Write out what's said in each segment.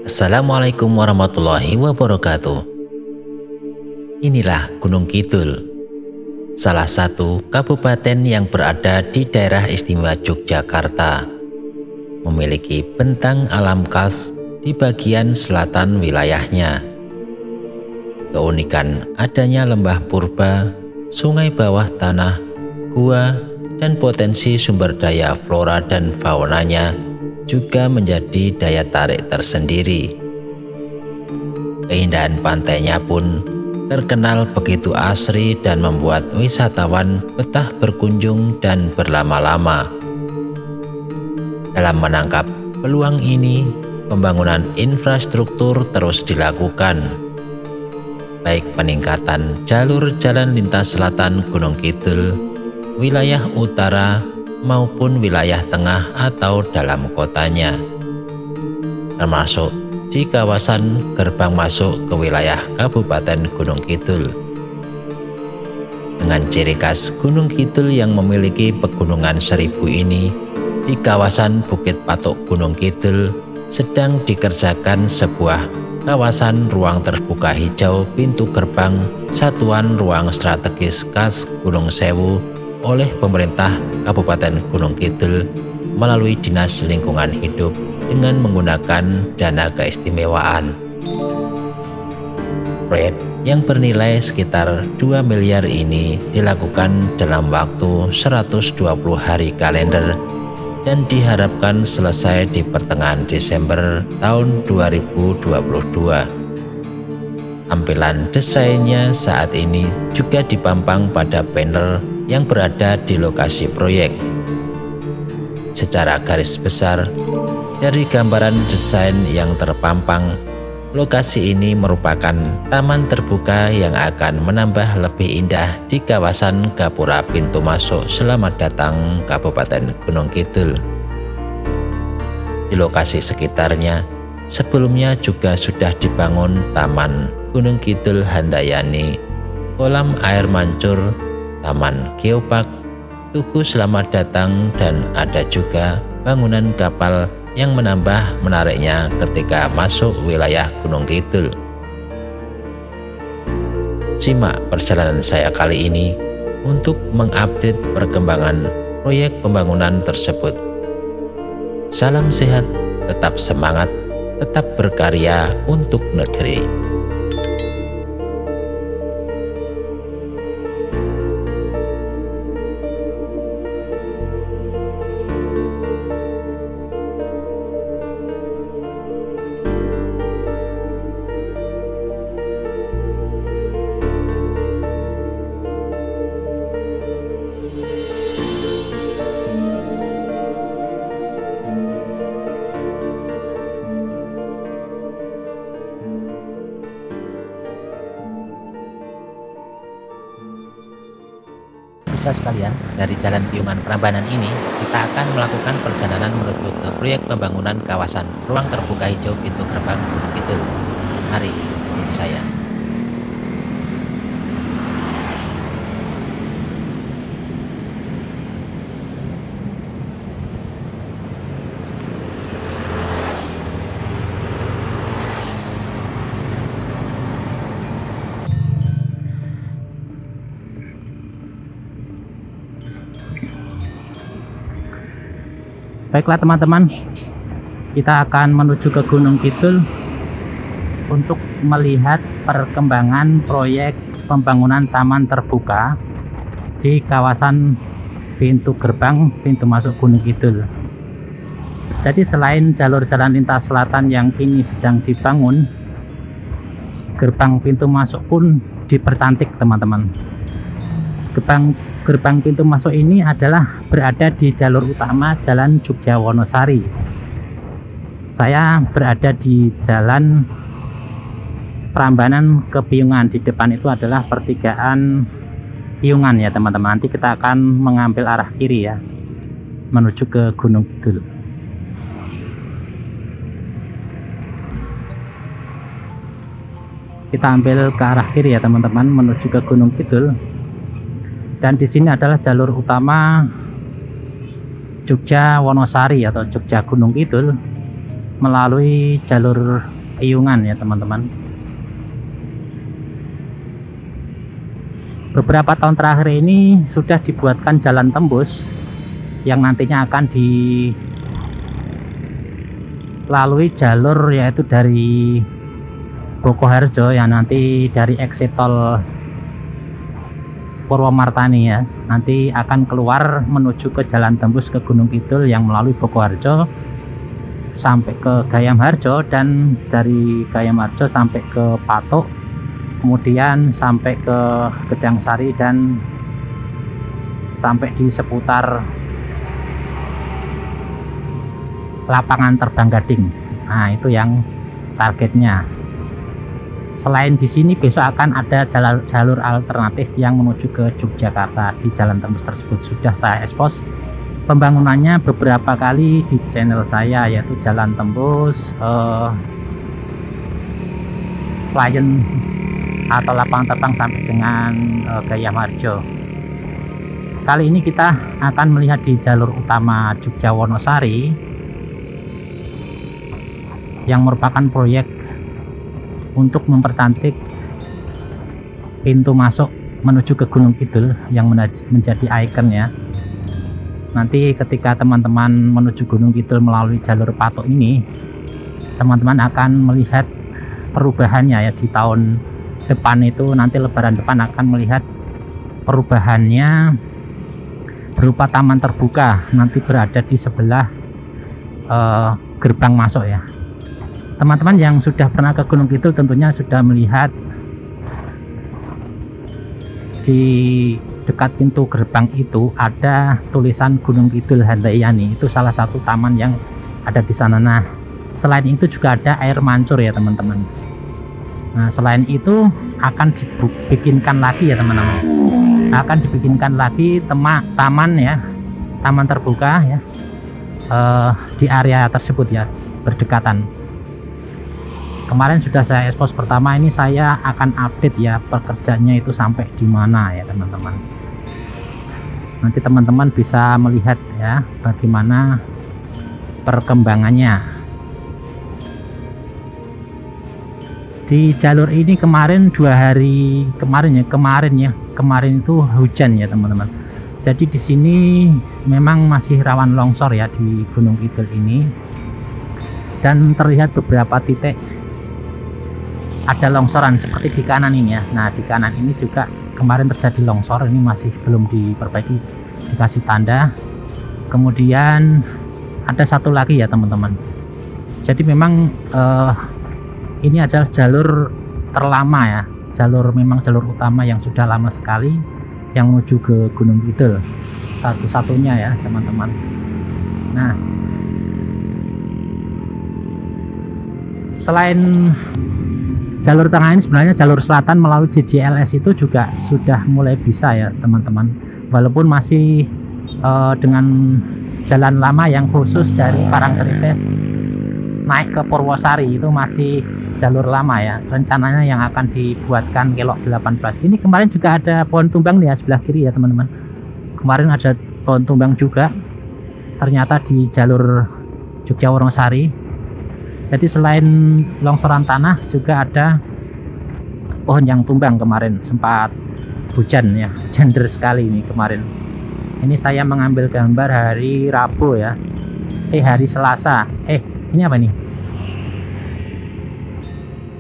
Assalamualaikum warahmatullahi wabarakatuh. Inilah Gunung Kidul, salah satu kabupaten yang berada di daerah istimewa Yogyakarta. Memiliki bentang alam khas di bagian selatan wilayahnya. Keunikan adanya lembah purba, sungai bawah tanah, gua, dan potensi sumber daya flora dan faunanya juga menjadi daya tarik tersendiri. Keindahan pantainya pun terkenal begitu asri dan membuat wisatawan betah berkunjung dan berlama-lama. Dalam menangkap peluang ini, pembangunan infrastruktur terus dilakukan, baik peningkatan jalur jalan lintas selatan Gunung Kidul, wilayah utara, maupun wilayah tengah atau dalam kotanya, termasuk di kawasan gerbang masuk ke wilayah Kabupaten Gunung Kidul. Dengan ciri khas Gunung Kidul yang memiliki pegunungan 1000 ini, di kawasan Bukit Patok Gunung Kidul sedang dikerjakan sebuah kawasan ruang terbuka hijau pintu gerbang Satuan Ruang Strategis Khas Gunung Sewu oleh pemerintah Kabupaten Gunung Kidul melalui Dinas Lingkungan Hidup dengan menggunakan dana keistimewaan. Proyek yang bernilai sekitar 2 miliar ini dilakukan dalam waktu 120 hari kalender dan diharapkan selesai di pertengahan Desember tahun 2022. Tampilan desainnya saat ini juga dipampang pada banner yang berada di lokasi proyek. Secara garis besar, dari gambaran desain yang terpampang, lokasi ini merupakan taman terbuka yang akan menambah lebih indah di kawasan Gapura Pintu Masuk Selamat Datang Kabupaten Gunung Kidul. Di lokasi sekitarnya, sebelumnya juga sudah dibangun Taman Gunung Kidul Handayani, kolam air mancur, Taman Geopark, Tugu Selamat Datang, dan ada juga bangunan kapal yang menambah menariknya ketika masuk wilayah Gunung Kidul. Simak perjalanan saya kali ini untuk mengupdate perkembangan proyek pembangunan tersebut. Salam sehat, tetap semangat, tetap berkarya untuk negeri. Bisa sekalian, dari Jalan Piungan Prambanan ini, kita akan melakukan perjalanan menuju ke proyek pembangunan kawasan ruang terbuka hijau pintu gerbang Gunung Kidul. Mari ikuti saya. Baiklah teman-teman, kita akan menuju ke Gunung Kidul untuk melihat perkembangan proyek pembangunan taman terbuka di kawasan pintu gerbang pintu masuk Gunung Kidul. Jadi selain jalur jalan lintas selatan yang kini sedang dibangun, gerbang pintu masuk pun dipercantik teman-teman. Gerbang pintu masuk ini adalah berada di jalur utama Jalan Jogja Wonosari. Saya berada di Jalan Prambanan ke Piungan. Di depan itu adalah pertigaan Piungan ya teman-teman. Nanti kita akan mengambil arah kiri ya, menuju ke Gunung Kidul. Kita ambil ke arah kiri ya teman-teman, menuju ke Gunung Kidul. Dan di sini adalah jalur utama Jogja Wonosari atau Jogja Gunung Kidul melalui jalur Piungan ya teman-teman. Beberapa tahun terakhir ini sudah dibuatkan jalan tembus yang nantinya akan dilalui jalur yaitu dari Bokoharjo yang nanti dari exit tol Purwomartani ya, nanti akan keluar menuju ke jalan tembus ke Gunung Kidul yang melalui Bokoharjo sampai ke Gayamharjo, dan dari Gayamharjo sampai ke Patok, kemudian sampai ke Gedangsari dan sampai di seputar lapangan terbang Gading. Nah, itu yang targetnya. Selain di sini besok akan ada jalur alternatif yang menuju ke Yogyakarta. Di jalan tembus tersebut sudah saya expose pembangunannya beberapa kali di channel saya, yaitu jalan tembus Lion atau lapangan terbang sampai dengan Gayamharjo. Kali ini kita akan melihat di jalur utama Jogja Wonosari yang merupakan proyek untuk mempercantik pintu masuk menuju ke Gunung Kidul yang menjadi ikon ya. Nanti ketika teman-teman menuju Gunung Kidul melalui jalur Patok ini, teman-teman akan melihat perubahannya ya. Di tahun depan itu, nanti lebaran depan akan melihat perubahannya berupa taman terbuka nanti berada di sebelah gerbang masuk ya. Teman-teman yang sudah pernah ke Gunung Kidul tentunya sudah melihat di dekat pintu gerbang itu ada tulisan Gunung Kidul Handayani. Itu salah satu taman yang ada di sana. Nah, selain itu juga ada air mancur ya teman-teman. Nah, selain itu akan dibikinkan lagi ya teman-teman, akan dibikinkan lagi taman ya, taman terbuka ya, di area tersebut ya, berdekatan. Kemarin sudah saya expose pertama, ini saya akan update ya pekerjaannya itu sampai di mana ya teman-teman. Nanti teman-teman bisa melihat ya bagaimana perkembangannya. Di jalur ini kemarin 2 hari kemarin itu hujan ya teman-teman. Jadi di sini memang masih rawan longsor ya di Gunung Kidul ini, dan terlihat beberapa titik ada longsoran seperti di kanan ini ya. Nah, di kanan ini juga kemarin terjadi longsor, ini masih belum diperbaiki, dikasih tanda. Kemudian ada satu lagi ya teman-teman. Jadi memang ini adalah jalur terlama ya, memang jalur utama yang sudah lama sekali yang menuju ke Gunung Kidul, satu-satunya ya teman-teman. Nah, selain jalur tengah ini, sebenarnya jalur selatan melalui JJLS itu juga sudah mulai bisa ya teman-teman, walaupun masih dengan jalan lama yang khusus dari Parangtritis naik ke Purwosari, itu masih jalur lama ya. Rencananya yang akan dibuatkan kelok 18. Ini kemarin juga ada pohon tumbang nih ya sebelah kiri ya teman-teman. Kemarin ada pohon tumbang juga ternyata di jalur Jogja Wonosari. Jadi selain longsoran tanah juga ada pohon yang tumbang kemarin, sempat hujan ya, hujan deras sekali ini kemarin. Ini saya mengambil gambar hari Rabu ya, hari Selasa. Ini apa nih?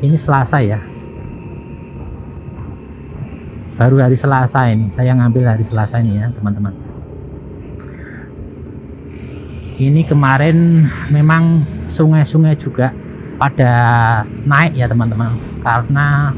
Ini Selasa ya, baru hari Selasa ini, saya ngambil hari Selasa ini ya teman-teman. Ini kemarin memang sungai-sungai juga pada naik ya teman-teman, karena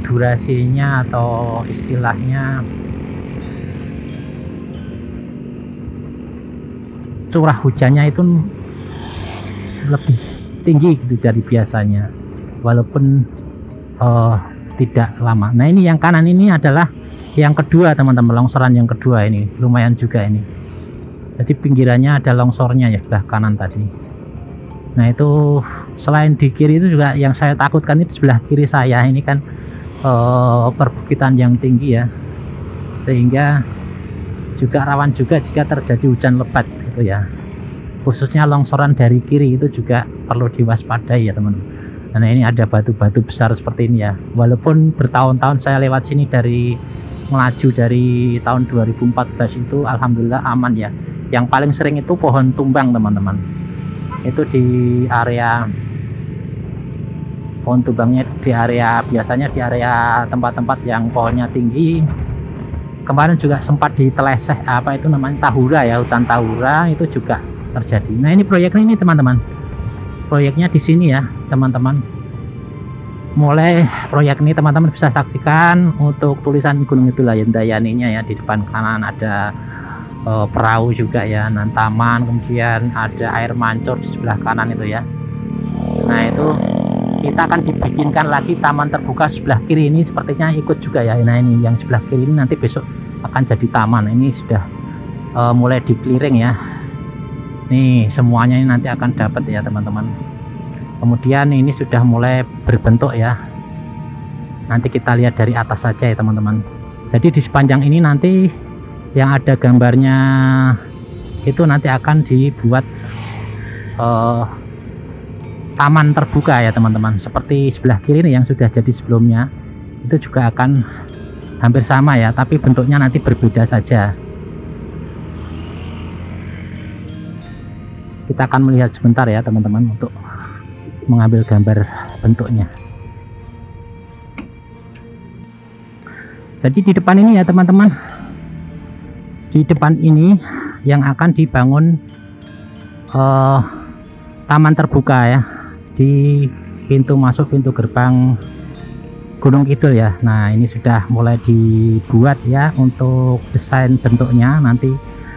durasinya atau istilahnya curah hujannya itu lebih tinggi gitu dari biasanya, walaupun tidak lama. Nah, ini yang kanan ini adalah yang kedua teman-teman, longsoran yang kedua ini lumayan juga ini. Jadi pinggirannya ada longsornya ya sebelah kanan tadi. Nah, itu selain di kiri itu juga yang saya takutkan itu sebelah kiri saya ini kan perbukitan yang tinggi ya, sehingga juga rawan juga jika terjadi hujan lebat gitu ya. Khususnya longsoran dari kiri itu juga perlu diwaspadai ya teman-teman. Nah ini ada batu-batu besar seperti ini ya. Walaupun bertahun-tahun saya lewat sini melaju dari tahun 2014 itu alhamdulillah aman ya. Yang paling sering itu pohon tumbang teman-teman. Itu di area pohon tumbangnya biasanya di area tempat-tempat yang pohonnya tinggi. Kemarin juga sempat diteleseh tahura ya, hutan tahura itu juga terjadi. Nah ini proyeknya ini teman-teman, proyeknya di sini ya teman-teman. Mulai proyek ini teman-teman bisa saksikan untuk tulisan Gunung Kidul Dayaninya ya. Di depan kanan ada perahu juga ya, dan taman, kemudian ada air mancur di sebelah kanan itu ya. Nah itu kita akan dibikinkan lagi taman terbuka sebelah kiri ini, sepertinya ikut juga ya. Nah ini yang sebelah kiri ini nanti besok akan jadi taman. Ini sudah mulai di clearing ya. Nih semuanya ini nanti akan dapat ya teman-teman. Kemudian ini sudah mulai berbentuk ya. Nanti kita lihat dari atas saja ya teman-teman. Jadi di sepanjang ini nanti yang ada gambarnya itu nanti akan dibuat taman terbuka ya teman-teman. Seperti sebelah kiri ini yang sudah jadi sebelumnya, itu juga akan hampir sama ya, tapi bentuknya nanti berbeda saja. Kita akan melihat sebentar ya teman-teman untuk mengambil gambar bentuknya. Jadi di depan ini ya teman-teman, di depan ini yang akan dibangun taman terbuka ya, di pintu masuk, pintu gerbang Gunung Kidul ya. Nah ini sudah mulai dibuat ya untuk desain bentuknya. Nanti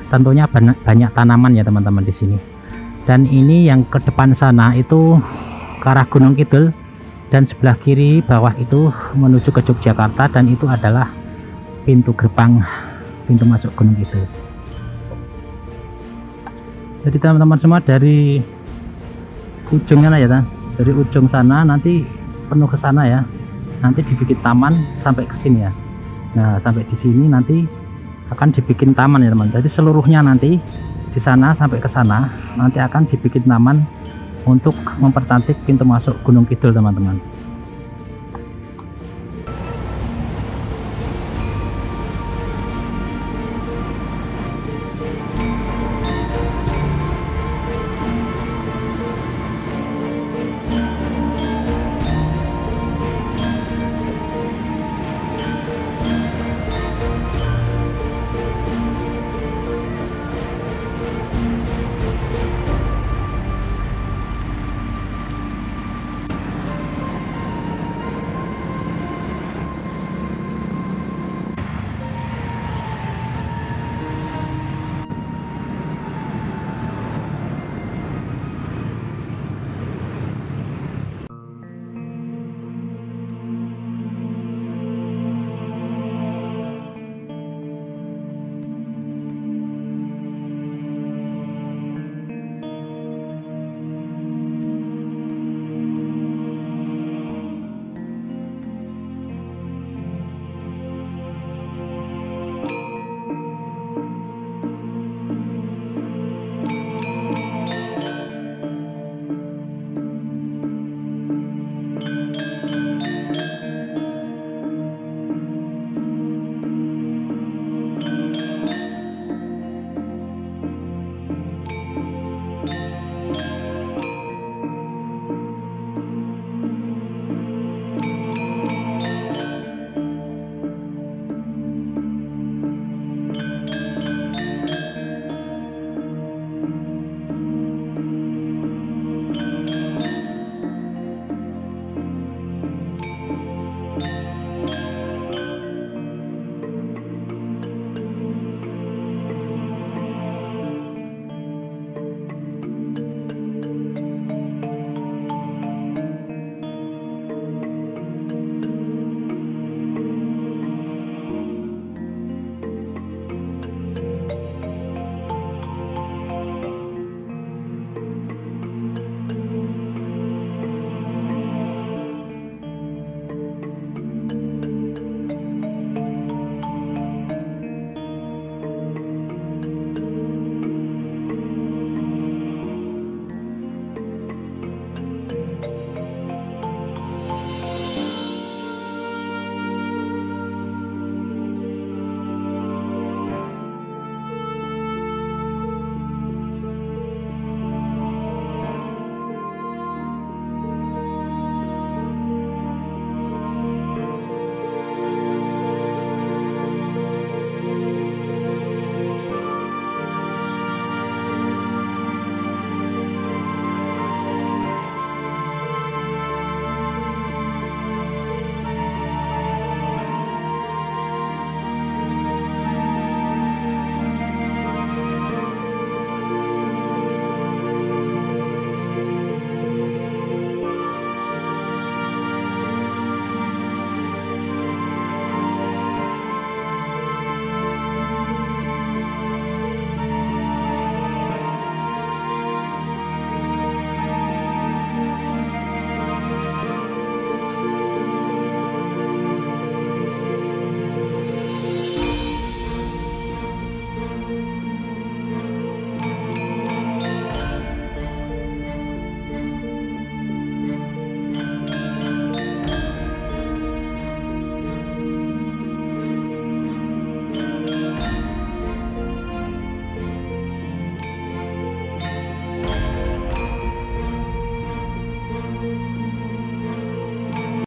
tentunya banyak tanaman ya teman-teman di sini. Dan ini yang ke depan sana itu ke arah Gunung Kidul, dan sebelah kiri bawah itu menuju ke Yogyakarta, dan itu adalah pintu gerbang, pintu masuk Gunung Kidul. Jadi teman-teman semua dari ujungnya ya, dari ujung sana nanti penuh ke sana ya, nanti dibikin taman sampai ke sini ya. Nah sampai di sini nanti akan dibikin taman ya teman. Jadi seluruhnya nanti di sana sampai ke sana nanti akan dibikin taman untuk mempercantik pintu masuk Gunung Kidul teman-teman.